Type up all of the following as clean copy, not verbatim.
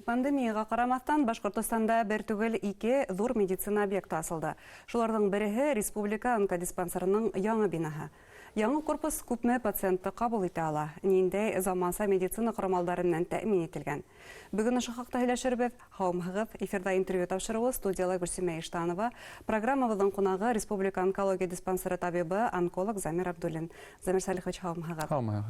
Пандемияға қарамастан Башкортостанда бер түгел 2 зур медицина объекты асылды. Шуларның береһе Республика онкодиспансерының яңа бинаһы. Яңа корпус күпме пациентты кабул итә ала. Ниндәй заманса медицина коралларыннан тәэмин ителгән. Бүген ошо хакта һөйләшербез. Хавымыгыз, эфирда интервью тапшырабыз. Студияда Гөлсемә Иштанова. Программабызның кунагы Республика онкология диспансеры табибы, онколог Замир Абдуллин. Замир Салихович, хавымыгыз. Хавымыгыз.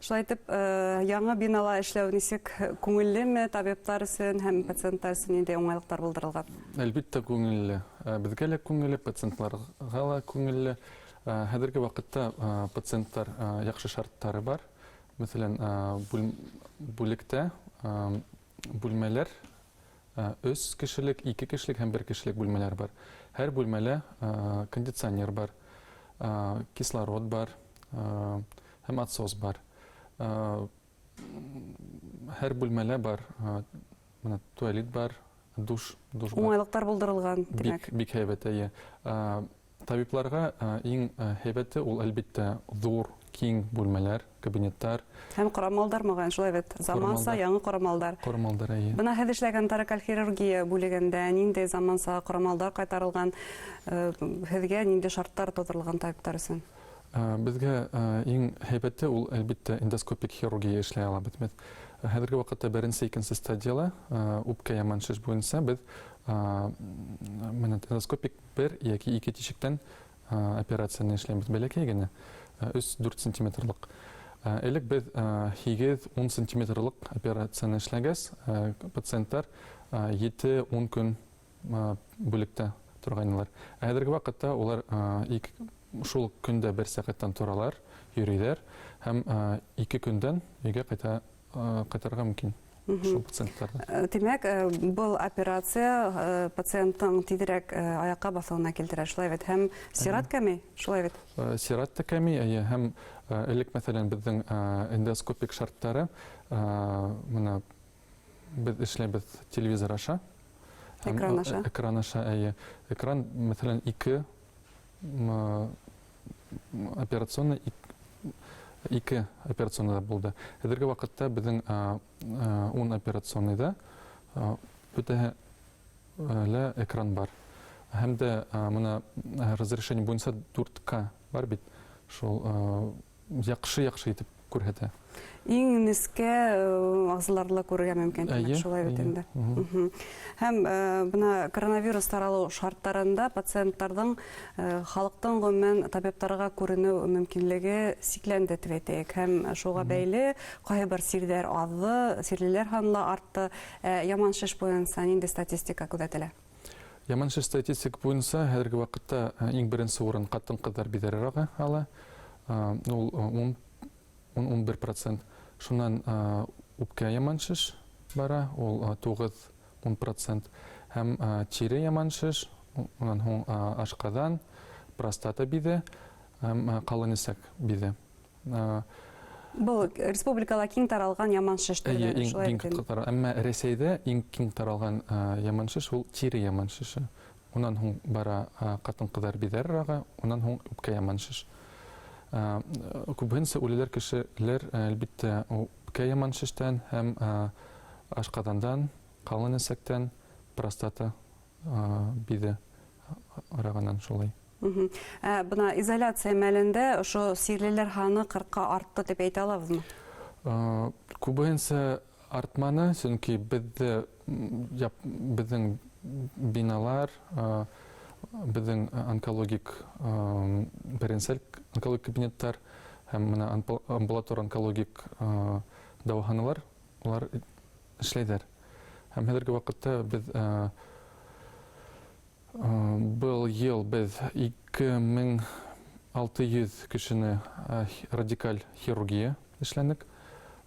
Шулай итеп, яңа бинала эшләү нисек күңеллеме табиблар өчен һәм пациентлар өчен нинди уңайлыктар булдырылган? Әлбәттә күңелле. Безгә лә күңелле, пациентларга ла күңелле. Хәзерге вакытта пациентлар яхшы шарттары бар. Мәсәлән, бүлектә бүлмәләр 3 кешелек, 2 кешелек һәм 1 кешелек бүлмәләр бар. Һәр бүлмәлә кондиционер бар, кислород бар һәм отсос бар. Һәр бүлмәлә бар, туалет бар, душ бар. Уңайлыктар булдырылган, димәк. Бик һәйбәт. Табибларга иң һәйбәте ул әлбәттә зур, киң бүлмәләр, кабинеттар. Һәм корамалдар мөгаен шулай бит. Заманса яңа корамалдар. Корамалдар. Бына һез эшләгән торакаль хирургия бүлегендә нинди заманса корамалдар кайтарылган, һезгә нинди шарттар тудырылган табиблар өчен? Безгә иң һәйбәте ул әлбәттә эндоскопик хирургия эшләй ала бит. Хәзерге вакытта беренче, икенче стадияле үпкә яманшыш буенча без эндоскопик 1 яки 2 тишектән операцияны эшләйбез. Бәләкәй генә 3-4 сантиметрлык. Элек без 8-10 сантиметрлык операцияны эшләгәс, пациентлар 7-10 көн бүлектә торганнар. Хәзерге вакытта улар шул көндә 1 сәгатьтән торалар, йөриләр һәм 2 көндән өйгә кайтарга мөмкин. Демәк, бұл операция пациенттың тизрәк аяққа басуына килтерә, шулай бит. Һәм сират кәми, шулай бит. Сират та кәми, һәм элек мәсәлән безнең эндоскопик шарттары, менә без эшләбез телевизор аша. Экран аша. Экран аша, экран мәсәлән 2 операционный 2 операционныйда булды. Хәзерге вакытта безнең 10 операционныйда бөтәһе лә экран бар. Һәм дә моны разрешение буенча 4К бар бит. Шул яхшы итеп күрһәтә. Иң нескә агзаларлы күрергә мөмкин, шулай бит инде. Һәм бuna коронавирус таралу шартларында пациентларның халыктың гомумән табибларга күренү мөмкинлеге сикләнде дип әйтәйек. Һәм шуга бәйле кайбер сирләр азды, сирләр ханлы артты. Яманшыш буенча нинди статистика күзәтелә? Яманшыш статистика буенча хәзерге вакытта иң беренче урын хатын-кызлар бедерәгә ала. Ул 11%. Шуннан үпкә яманшыш бара, ул 9-10%. Һәм тире яманшыш, унан һуң ашкадан, простата биде, һәм калынисак биде. Бу республикада киң таралган яманшыш төрләре, шулай икән. Әмма Рәсәйдә иң киң таралган яманшыш ул тире яманшышы. Унан һуң бара хатын-кызлар бедерәгә, унан һуң үпкә яманшыш. Күбенсе үлеләр кешеләр әлбәттә үпкә яманшыштан һәм ашкадандан, калын исәктән, простата биде арыганнан шулай. Бuna изоляция мәлендә ошо сирлеләр ханы 40-ка артты дип әйтә алабызмы? Күбенсе артманы, чөнки безнең биналар, безнең онкологик беренчел онкологик кабинеттар һәм амбулатор онкологик дәваханалар, улар эшләйдер. Һәм хәзерге вакытта без был ел без 2600 кешене радикаль хирургия эшләндек.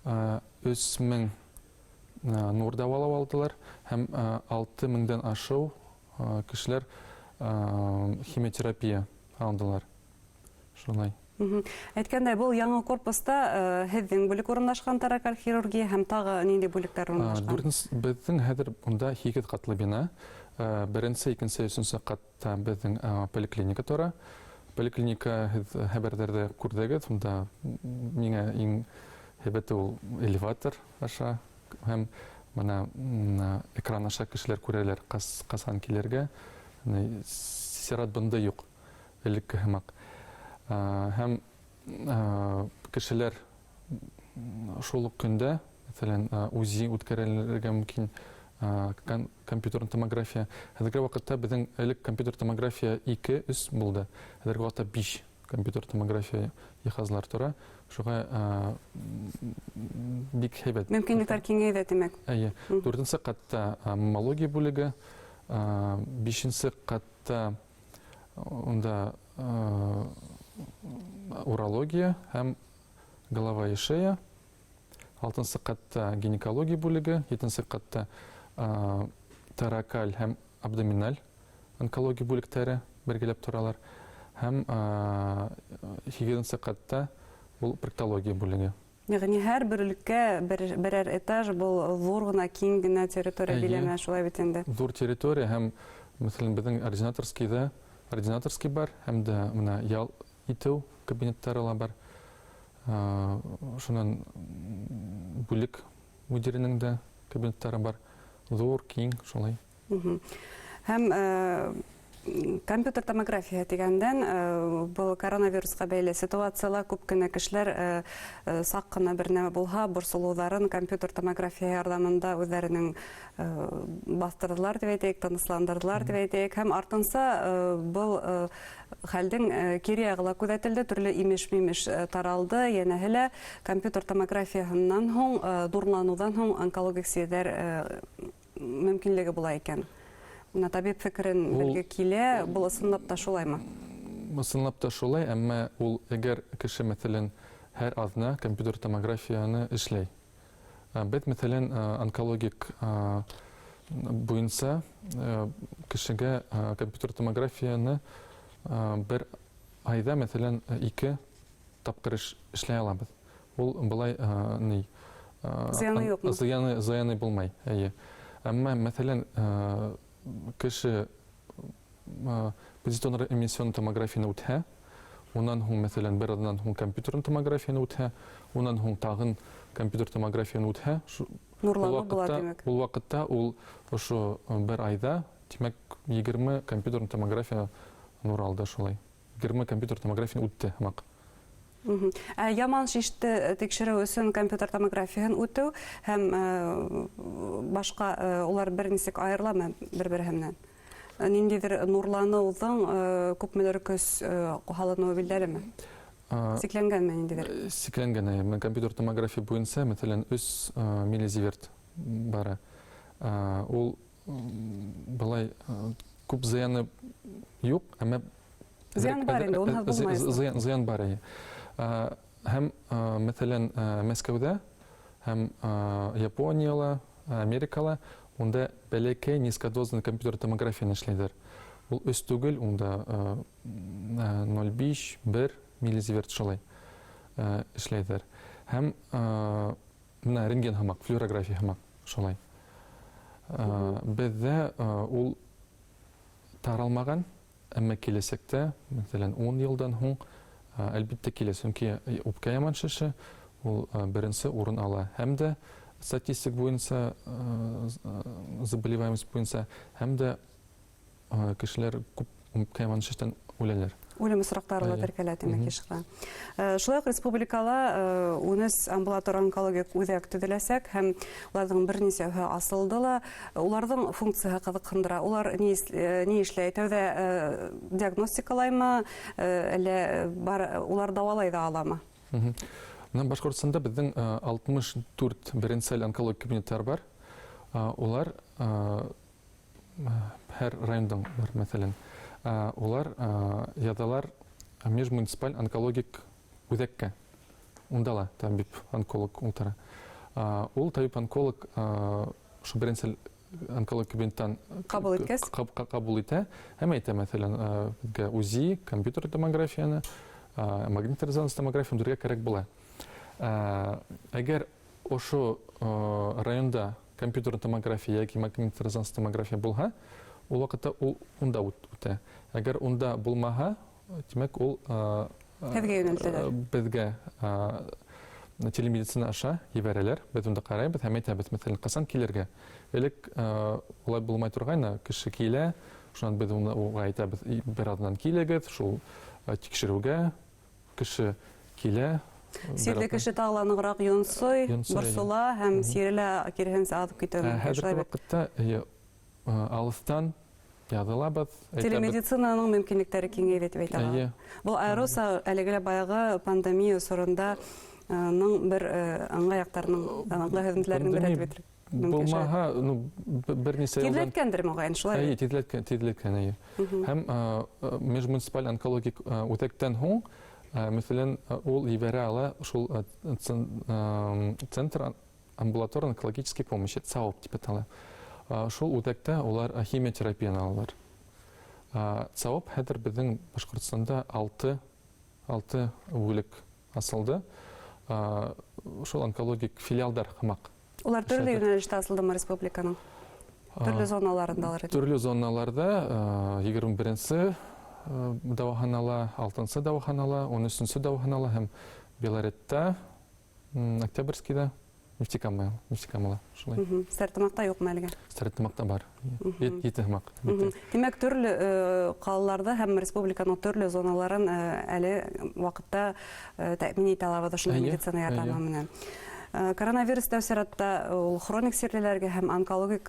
3000 нур дәвалап алдылар һәм 6000-дән ашу кешеләр химиотерапия алдылар. Шулай. Әйткәндәй, бу яңа корпуста һеҙҙең бүлек урынлашҡан торакаль хирургия һәм тағы нинди бүлектәр урынлашҡан? Безнең хәҙер унда 2 ҡатлы бина. Беренсе, икенсе, өсөнсө ҡатта безнең поликлиника тора. Поликлиника һеҙ хәбәрҙәрҙә күрҙегеҙ. Унда миңә иң һәйбәте ул элеватор аша һәм Мына экран аша кешеләр күрәләр касан килергә. Сират бында юк. Элекке һымак. Һәм кешеләр шул ук көндә, мәсәлән, УЗИ үткәрелергә мөмкин, компьютер томография. Хәзерге вакытта безнең элек компьютер томография 2-3 булды. Хәзерге вакытта 5 компьютер томография җиһазлар тора. Шуңа бик һәйбәт. Мөмкинлекләр киңәйде димәк. Әйе. 4-нче катта маммология бүлеге, 5-нче катта унда урология һәм голова и шея, 6-нчы катта гинекология бүлеге, 7-нче катта торакаль һәм абдоминаль онкология бүлектәре бергәләп торалар, һәм 8-нче катта ул проктология бүлеге. Ягъни һәр бер өлкә берәр этаж, бул зур гына, киң генә территория биләмә, шулай бит инде. Зур территория һәм мәсәлән безнең ординаторский бар, һәм дә менә ял итү кабинеттары бар. Шуннан бүлек мөдиренең дә кабинеттары бар. Зур, киң, шулай. Һәм компьютер томография дигәндән бу коронавируска бәйле ситуациялар күп кенә кешеләр сак кына бер нәмә булһа, борсылуларын компьютер томография ярдәмендә үзләренең бастырдылар дип әйтик, тынысландырдылар дип әйтик. Һәм артынса бу хәлдең кире ягыла күзәтелде, төрле имеш-мимеш таралды. Янәһе лә компьютер томографиясыннан һуң, дурланудан һуң онкологик сәйдәр мөмкинлеге була икән. Табиб фикерен белгә килә, бу ысынлап та шулаймы? Ысынлап та шулай, әмма ул әгәр кеше мәсәлән һәр азна компьютер томографияны эшләй. Бит мәсәлән онкологик буенча кешегә компьютер томографияны бер айда мәсәлән 2 тапкыр эшләй алабыз. Ул булай зыяны юкмы? Зыяны булмай. Әйе. Әмма мәсәлән кеше позиционный эмиссионный томографияны үтә, унан һуң мәсәлән бер адан һуң компьютер томографияны үтә, унан һуң тагын компьютер томографияны үтә. Нурлану була димәк. Ул вакытта ул ошо бер айда, димәк 20 компьютер томография нуралды шулай. 20 компьютер томографияны үтте һәмак. Яман шиште тикшерү өчен компьютер томографияны үтү һәм башка улар бер нисек аерыламы бер-береннән? Ниндидер нурлануның күпмелер көз кухалануы билдәлеме? Сикләнгәнме ниндидер? Сикләнгән. Мен компьютер томография буенча, мәсәлән, 3 миллизиверт бара. Ул былай күп зыяны юк, әмма зыян бар инде, ул булмай. Зыян бар. Һәм мәсәлән Мәскәүдә һәм Япониялы, Америкалы унда бәләкәй низкодозный компьютер томографияны эшләйдер. Ул өс түгел, унда 0,5-1 миллизиверт шулай эшләйдер. Һәм менә рентген һәм флюорография һәм шулай. Бездә ул таралмаган, әмма киләсәктә, мәсәлән 10 елдан һуң әлбәттә килә, чөнки үпкә яман шеше ул беренче урын ала. Һәм дә статистик буенча заболеваемость буенча һәм дә кешеләр күп үпкә яман шештән үләләр. Үлем сорактары ла теркәлә димәк ишкә. Шулай ук республикала 13 амбулаторик онкологик үзәк төзеләсәк һәм уларның бернисәһе асылды ла, уларның функциясы кызыксындыра. Улар ни эшләй? Тәүдә диагностикалаймы, әллә улар дәвалай да аламы? Башкортстанда безнең 64 беренчел онкологик кабинетлар бар. Улар һәр райондан бар, мәсәлән. Улар ядалар межмуниципаль онкологик үзәккә. Ундала табиб онколог ултыра. Ул табиб онколог шу беренчел онкологик кабинеттан кабул итә. Һәм әйтә, мәсәлән, УЗИ, компьютер томографияны, магнитный резонанс томографияны дөргә кирәк була. Әгәр ошо районда компьютер томография яки магнитный резонанс томография булһа, ул вакытта ул унда үтә. Әгәр унда булмаһа, димәк ул безгә телемедицина аша ебәрәләр, без унда карайбыз һәм әйтәбез, мәсәлән, касан килергә. Элек улай булмай торгайны, кеше килә, шуннан без уга әйтәбез, бер аҙнан килегез, шул тикшерүгә, кеше килә. Сирле кеше тағланыгыраҡ йонсой, борсола һәм сирелә киреһенсә аҙып китә. Хәзерге ваҡытта алыҫтан яҙылабыҙ. Телемедицинаның мөмкинлектәре киңәйҙе дип әйтәләр. Был айырыуса әлеге баяғы пандемия осоронда бер аңғаяҡтарының, аңға һөҙөмтәләренең бере дип әйтергә мөмкин. Булмаһа, бер нисә йылдан... Тиҙләткәндер моғайын, шулай. Тиҙләткән. Һәм межмуниципаль онкологик үтәктән һуң, мәсәлән, ул ебәрә ала шул центр амбулаторный онкологический помощи, ЦАОП дип әйтәлә. Шул үтәктә улар химиотерапияны алалар. ЦАОП хәҙер беҙҙең Башҡортостанда 6 бүлек асылды. Шул онкологик филиалдар һымаҡ. Улар төрлө йүнәлештә асылдымы республиканың? Төрлө зоналарындалар? Төрлө зоналарда 21-нсе дауаханала, 6-нсы дауаханала, 13-нсе дауаханала һәм Белоретта, Октябрьскийда, Нефтекамала. Стартымаҡта юҡмы әлегә? Стартымаҡта бар. 7 һымаҡ. Тимәк, төрлө ҡалаларҙа һәм республиканың төрлө зоналарын әле ваҡытта тәьмин итә алабыҙ ошондай медицина ярҙамы менән. Коронавирус тәүсиратта ул хроник сирлеләргә һәм онкология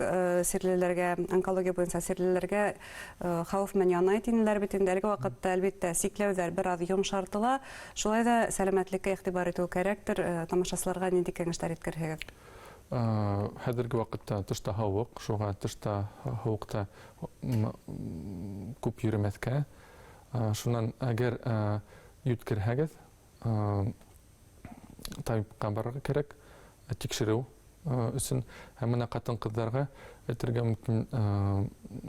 буйынса сирлеләргә хәүеф менән янай тинеләр бит инде. Әлеге ваҡытта әлбиттә сикләүҙәр бер аҙ йомшартыла. Шулай ҙа сәләмәтлеккә иғтибар итеү кәрәктер. Тамашасыларға нинди кәңәштәр еткерһегеҙ? Хәҙерге ваҡытта тышта һыуыҡ, шуға тышта һыуыҡта күп йөрөмәҫкә. Шунан әгәр йүткерһәгеҙ, табипҡа барырға кәрәк, тикшереү өсөн. Һәм мына ҡатын-ҡыҙҙарға әйтергә мөмкин,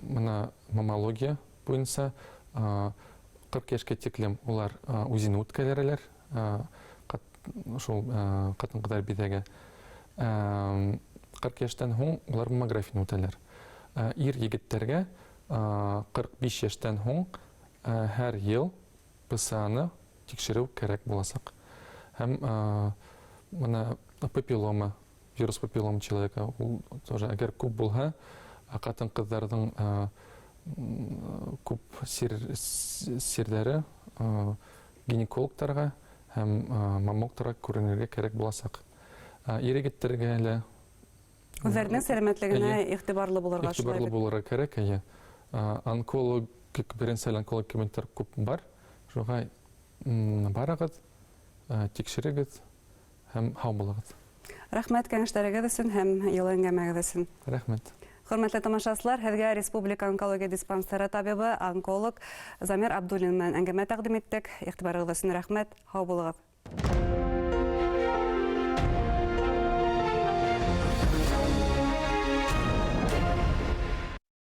мына мамология буйынса 40 йәшкә тиклем улар үзине үткәрәләр, шул ҡатын-ҡыҙҙар биҙәгә. 40 йәштән һуң улар маммографияны үтәләр. Ир-егеттәргә 45 йәштән һуң һәр йыл ПСА-ны тикшереү кәрәк буласаҡ. Һәм мына папиллома, вирус папиллома человека, ул тоже әгәр күп булһа, ҡатын-ҡыҙҙарҙың күп сирҙәре гинекологтарға һәм маммологтарға күренергә кәрәк буласаҡ. Ир-егеттәргә лә үҙҙәренең сәләмәтлегенә иғтибарлы булырға кәрәк. Беренсәл онколог кабинеттар күп бар. Шуға барығыҙ, тикшерегеҙ һәм һау булығыҙ. Рәхмәт кәңәштәрегеҙ өсөн һәм йылы әңгәмәгеҙ өсөн. Рәхмәт. Хөрмәтле тамашасылар, һеҙгә Республика онкология диспансеры табибы, онколог Замир Абдуллин менән әңгәмә тәҡдим иттек. Иғтибарығыҙ өсөн рәхмәт, һау булығыҙ.